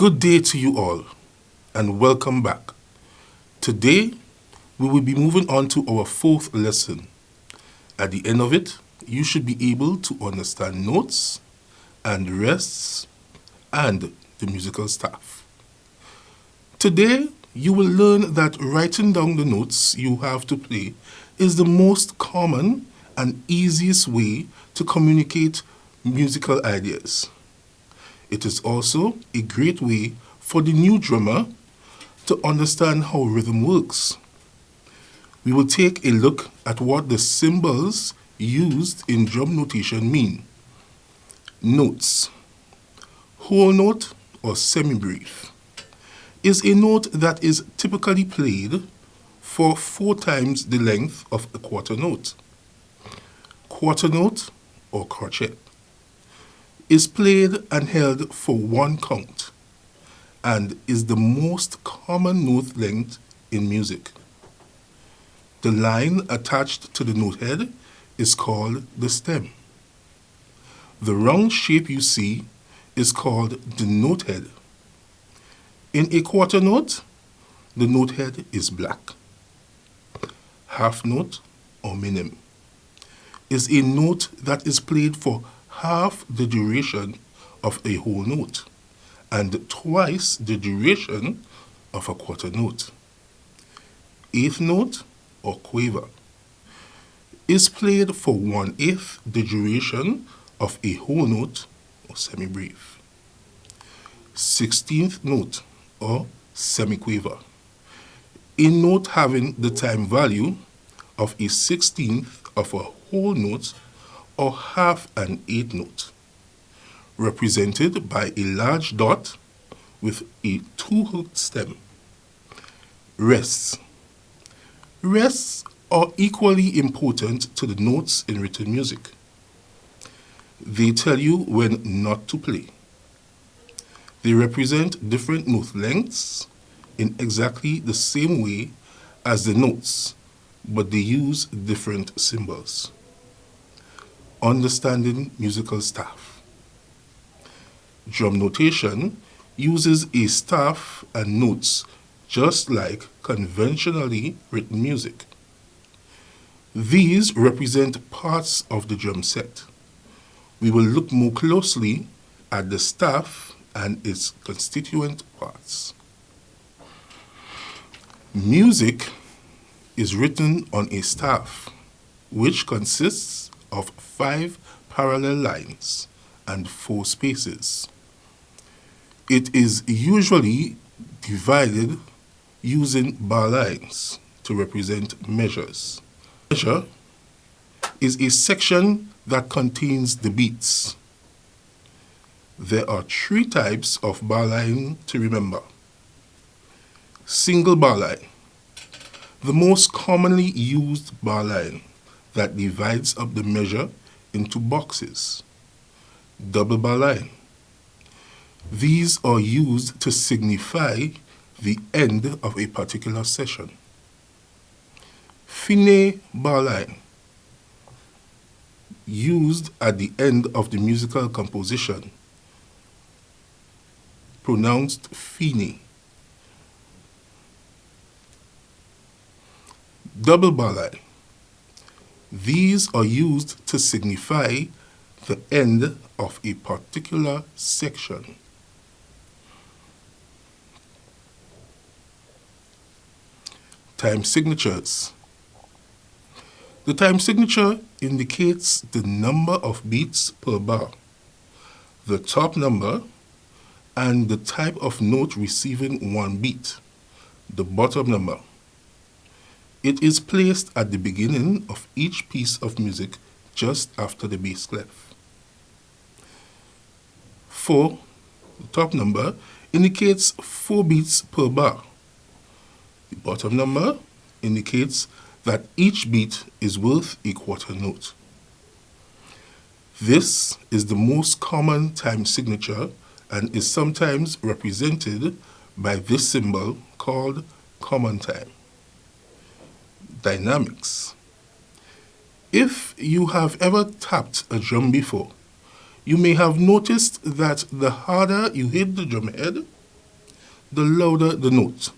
Good day to you all, and welcome back. Today, we will be moving on to our fourth lesson. At the end of it, you should be able to understand notes and rests and the musical staff. Today, you will learn that writing down the notes you have to play is the most common and easiest way to communicate musical ideas. It is also a great way for the new drummer to understand how rhythm works. We will take a look at what the symbols used in drum notation mean. Notes. Whole note or semi-brief is a note that is typically played for 4 times the length of a quarter note. Quarter note or crotchet is played and held for 1 count and is the most common note length in music. The line attached to the note head is called the stem. The round shape you see is called the note head. In a quarter note, the note head is black. Half note or minim is a note that is played for half the duration of a whole note and twice the duration of a quarter note. Eighth note or quaver is played for 1/8 the duration of a whole note or semi-brief. 16th note or semi-quaver, a note having the time value of a 16th of a whole note or half an 8th note, represented by a large dot with a 2-hooked stem. Rests. Rests are equally important to the notes in written music. They tell you when not to play. They represent different note lengths in exactly the same way as the notes, but they use different symbols. Understanding musical staff. Drum notation uses a staff and notes just like conventionally written music. These represent parts of the drum set. We will look more closely at the staff and its constituent parts. Music is written on a staff, which consists of 5 parallel lines and 4 spaces. It is usually divided using bar lines to represent measures. Measure is a section that contains the beats. There are 3 types of bar line to remember. Single bar line, the most commonly used bar line that divides up the measure into boxes. Double bar line. These are used to signify the end of a particular session. Fine bar line, used at the end of the musical composition, pronounced fine. Double bar line. These are used to signify the end of a particular section. Time signatures. The time signature indicates the number of beats per bar, the top number, and the type of note receiving 1 beat, the bottom number. It is placed at the beginning of each piece of music just after the bass clef. 4, the top number, indicates 4 beats per bar. The bottom number indicates that each beat is worth a quarter note. This is the most common time signature and is sometimes represented by this symbol called common time. Dynamics. If you have ever tapped a drum before, you may have noticed that the harder you hit the drum head, the louder the note.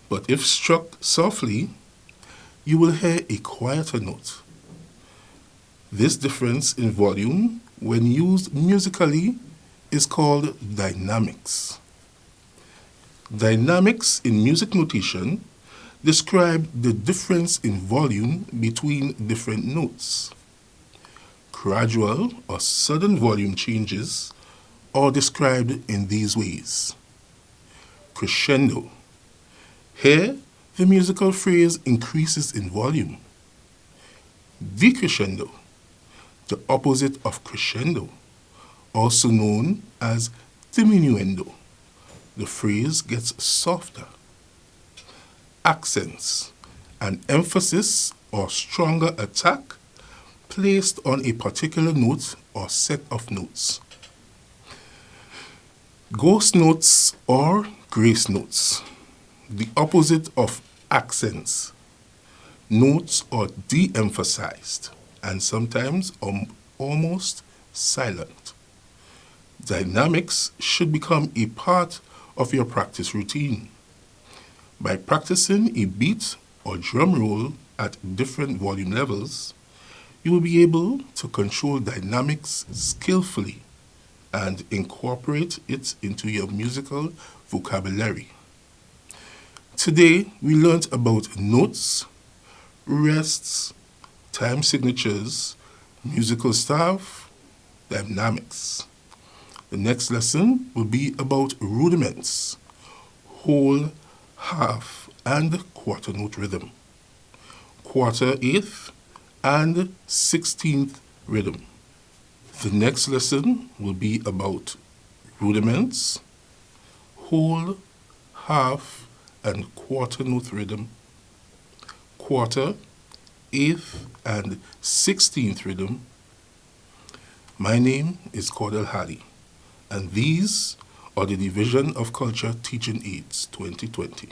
But if struck softly, you will hear a quieter note. This difference in volume, when used musically, is called dynamics. Dynamics in music notation describe the difference in volume between different notes. Gradual or sudden volume changes are described in these ways. Crescendo. Here, the musical phrase increases in volume. Decrescendo, the opposite of crescendo, also known as diminuendo. The phrase gets softer. Accents, an emphasis or stronger attack placed on a particular note or set of notes. Ghost notes or grace notes, the opposite of accents. Notes are de-emphasized and sometimes almost silent. Dynamics should become a part of your practice routine. By practicing a beat or drum roll at different volume levels, you will be able to control dynamics skillfully and incorporate it into your musical vocabulary. Today, we learned about notes, rests, time signatures, musical staff, dynamics. The next lesson will be about rudiments, whole, half, and quarter note rhythm, quarter, eighth, and 16th rhythm. The next lesson will be about rudiments, whole, half, and quarter note rhythm, quarter, eighth, and 16th rhythm. My name is Cordell Halley, and these are the Division of Culture Teaching Aids 2020.